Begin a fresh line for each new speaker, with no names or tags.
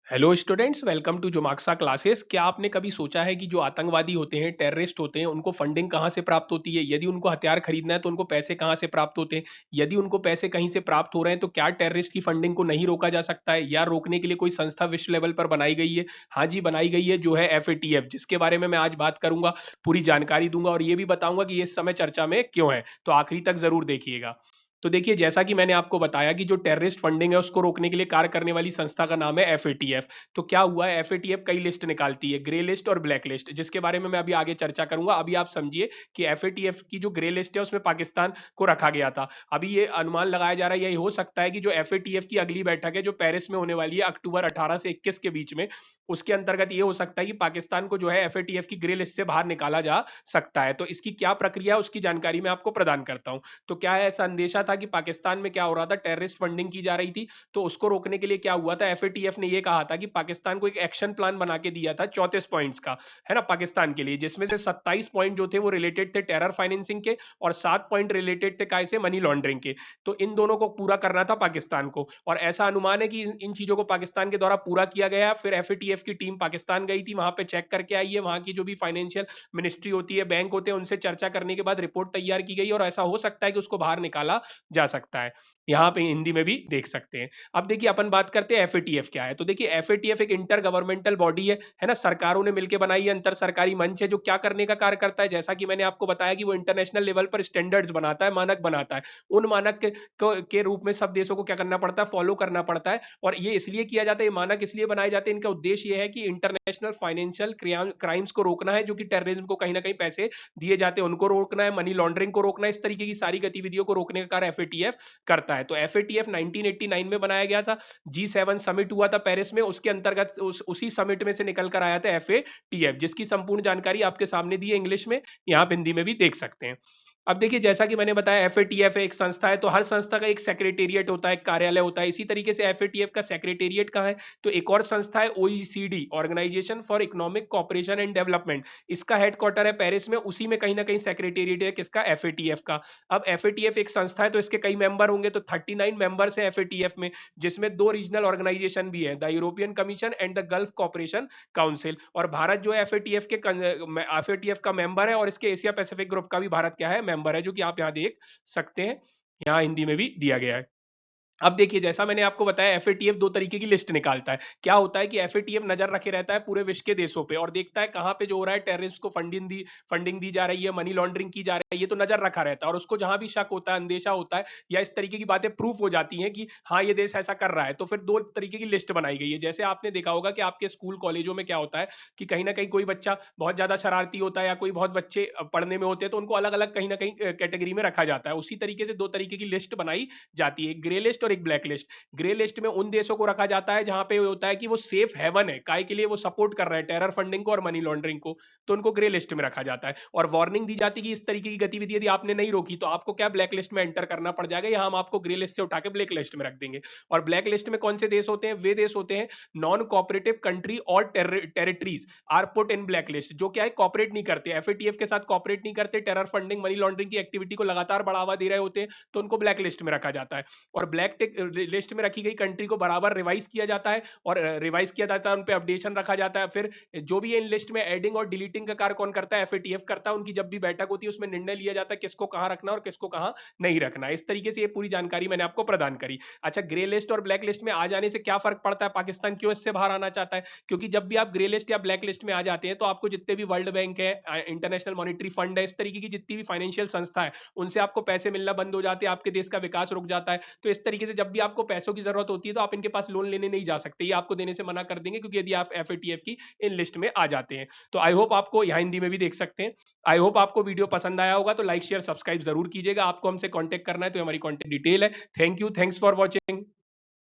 Hello students, welcome to जोमाक्सा classes. क्या आपने कभी सोचा है कि जो आतंकवादी होते हैं, टेररिस्ट होते हैं, उनको फंडिंग कहाँ से प्राप्त होती है? यदि उनको हथियार खरीदना है तो उनको पैसे कहाँ से प्राप्त होते हैं? यदि उनको पैसे कहीं से प्राप्त हो रहे हैं तो क्या टेररिस्ट की फंडिंग को नहीं रोका जा सकता है या रोकने के लिए कोई संस्था विश्व लेवल पर बनाई गई है? हाँ जी, बनाई गई है, जो है एफएटीएफ, जिसके बारे में मैं आज बात करूंगा, पूरी जानकारी दूंगा और ये भी बताऊंगा कि ये इस समय चर्चा में क्यों है। तो आखिरी तक जरूर देखिएगा। तो देखिए, जैसा कि मैंने आपको बताया कि जो टेररिस्ट फंडिंग है उसको रोकने के लिए कार्य करने वाली संस्था का नाम है एफएटीएफ। तो क्या हुआ है, एफएटीएफ कई लिस्ट निकालती है, ग्रे लिस्ट और ब्लैक लिस्ट, जिसके बारे में मैं अभी आगे चर्चा करूंगा। अभी आप समझिए कि एफएटीएफ की जो ग्रे लिस्ट है उसमें पाकिस्तान को रखा गया था। अभी ये अनुमान लगाया जा रहा है, यही हो सकता है कि जो एफएटीएफ की अगली बैठक है जो पेरिस में होने वाली है अक्टूबर 18 से 21 के बीच में, उसके अंतर्गत ये हो सकता है कि पाकिस्तान को जो है एफएटीएफ की ग्रे लिस्ट से बाहर निकाला जा सकता है। तो इसकी क्या प्रक्रिया है उसकी जानकारी मैं आपको प्रदान करता हूं। तो क्या है, ऐसा अंदेशा था कि पाकिस्तान में क्या हो रहा था, टेररिस्ट फंडिंग की जा रही थी। तो उसको रोकने के लिए क्या हुआ था, एफएटीएफ ने ये कहा था कि पाकिस्तान को एक एक्शन प्लान बना के दिया था 34 पॉइंट्स का, है ना, पाकिस्तान के लिए, जिसमें से 27 पॉइंट जो थे वो रिलेटेड थे टेरर फाइनेंसिंग के और 7 पॉइंट रिलेटेड थे काय से, मनी लॉन्ड्रिंग के। तो इन दोनों को पूरा करना था पाकिस्तान को, और ऐसा अनुमान है कि इन चीजों को पाकिस्तान के द्वारा पूरा किया गया। फिर एफएटीएफ की टीम पाकिस्तान गई थी, वहां पे चेक करके आई है, वहां की जो भी फाइनेंशियल मिनिस्ट्री होती है, बैंक होते हैं, उनसे चर्चा करने के बाद रिपोर्ट तैयार की गई और ऐसा हो सकता है कि उसको बाहर निकाला जा सकता है। यहाँ पे हिंदी में भी देख सकते हैं। अब देखिए, अपन बात करते हैं एफएटीएफ क्या है। तो देखिए, एफएटीएफ एक इंटर गवर्नमेंटल बॉडी है ना, सरकारों ने मिलकर बनाई है, अंतर सरकारी मंच है, जो क्या करने का कार्य करता है, जैसा कि मैंने आपको बताया कि वो इंटरनेशनल लेवल पर स्टैंडर्ड्स बनाता है, मानक बनाता है। उन मानक के रूप में सब देशों को क्या करना पड़ता है, फॉलो करना पड़ता है। और ये इसलिए किया जाता है, ये मानक इसलिए बनाए जाते हैं, इनका उद्देश्य ये है कि इंटरनेशनल फाइनेंशियल क्राइम्स को रोकना है, जो कि टेररिज्म को कहीं ना कहीं पैसे दिए जाते हैं उनको रोकना है, मनी लॉन्ड्रिंग को रोकना है, इस तरीके की सारी गतिविधियों को रोकने का कार्य एफएटीएफ करता है। तो एफएटीएफ 1989 में बनाया गया था, G7 समिट हुआ था पेरिस में, उसके अंतर्गत उसी समिट में से निकल कर आया था एफएटीएफ, जिसकी संपूर्ण जानकारी आपके सामने दी है इंग्लिश में, यहाँ आप हिंदी में भी देख सकते हैं। अब देखिए, जैसा कि मैंने बताया, एफएटीएफ एक संस्था है, तो हर संस्था का एक सेक्रेटेरिएट होता है, एक कार्यालय होता है। इसी तरीके से एफएटीएफ का सेक्रेटेरिएट कहाँ है, तो एक और संस्था है, OECD, organisation for economic cooperation and development, इसका हेडक्वार्टर है पेरिस में, उसी में कहीं ना कहीं सेक्रेटेरिएट है किसका, एफएटीएफ का। अब एफएटीएफ एक संस्था है, तो इसके कई मेंबर होंगे, तो 39 मेंबर्स हैं एफएटीएफ में, जिसमें 2 रीजनल ऑर्गेनाइजेशन भी है, the European Commission and the Gulf Cooperation Council. और भारत जो है एफएटीएफ का मेंबर है, और इसके एशिया पैसिफिक ग्रुप का भी भारत क्या है, मेंबर है, जो कि आप यहाँ देख सकते हैं, यहाँ हिंदी में भी दिया गया है। अब देखिए, जैसा मैंने आपको बताया, एफएटीएफ 2 तरीके की लिस्ट निकालता है। क्या होता है कि एफएटीएफ नजर रखे रहता है पूरे विश्व के देशों पे, और देखता है कहां पे जो हो रहा है, टेररिस्ट को फंडिंग दी जा रही है, मनी लॉन्ड्रिंग की जा रही है, तो नजर रखा रहता है। और उसको जहां भी शक होता है, अंदेशा होता है, या इस तरीके की बातें प्रूफ हो जाती हैं कि हाँ ये देश ऐसा कर रहा है, तो फिर 2 तरीके की लिस्ट बनाई गई है। जैसे आपने देखा होगा कि आपके स्कूल कॉलेजों में क्या होता है कि कहीं ना कहीं कोई बच्चा बहुत ज्यादा शरारती होता है, या कोई बहुत बच्चे पढ़ने में होते हैं, तो उनको अलग अलग कहीं ना कहीं कैटेगरी में रखा जाता है। उसी तरीके से 2 तरीके की लिस्ट बनाई जाती है, एक ग्रे लिस्ट और एक ब्लैक लिस्ट। ग्रे लिस्ट में उन देशों को रखा जाता है जहां पे होता है कि वो सेफ हेवन है, काय के लिए वो सपोर्ट कर रहे हैं टेरर फंडिंग को और मनी लॉन्ड्रिंग को, तो उनको ग्रे लिस्ट में रखा जाता है। और वार्निंग दी जाती है कि इस तरीके की गतिविधि यदि आपने नहीं रोकी तो आपको क्या, ब्लैक लिस्ट में एंटर करना पड़ जाएगा, या हम आपको ग्रे लिस्ट से उठा के ब्लैक लिस्ट में रख देंगे। और ब्लैक लिस्ट में कौन से देश होते हैं, वे देश होते हैं, नॉन कोऑपरेटिव कंट्री और territories are put in black list, जो क्या है, कॉपरेट नहीं करते, एफएटीएफ के साथ कॉपरेट नहीं करते, टेरर फंडिंग मनी लॉन्ड्रिंग की एक्टिविटी को लगातार बढ़ावा दे रहे होते हैं, तो उनको ब्लैक लिस्ट में रखा जाता है। और ब्लैक लिस्ट में रखी गई कंट्री को बराबर रिवाइज किया जाता है, और रिवाइज किया जाता है, उन पे अपडेशन रखा जाता है। फिर जो भी इन लिस्ट में एडिंग और डिलीटिंग का कार्य कौन करता है, एफएटीएफ करता है। उनकी जब भी बैठक होती है उसमें निर्णय लिया जाता है किसको कहां रखना और किसको कहां नहीं रखना। इस तरीके से ये पूरी जानकारी मैंने आपको प्रदान करी। अच्छा, ग्रे लिस्ट और ब्लैक लिस्ट में आ जाने से क्या फर्क पड़ता है, पाकिस्तान क्यों इससे बाहर आना चाहता है? क्योंकि जब भी आप ग्रे लिस्ट या ब्लैक लिस्ट में आ जाते हैं तो आपको जितने भी वर्ल्ड बैंक है, इंटरनेशनल मॉनिटरी फंड है, इस तरीके की जितनी भी फाइनेंशियल संस्था है, उनसे आपको पैसे मिलना बंद हो जाते हैं, आपके देश का विकास रुक जाता है। तो इस तरीके से जब भी आपको पैसों की जरूरत होती है तो आप इनके पास लोन लेने नहीं जा सकते, ये आपको देने से मना कर देंगे, क्योंकि यदि आप एफएटीएफ की इन लिस्ट में आ जाते हैं। तो आई होप आपको, यहाँ हिंदी में भी देख सकते हैं, आई होप आपको वीडियो पसंद आया होगा, तो लाइक शेयर सब्सक्राइब जरूर कीजिएगा। आपको हमसे कांटेक्ट करना है तो हमारी कांटेक्ट डिटेल है। Thank you, thanks for watching.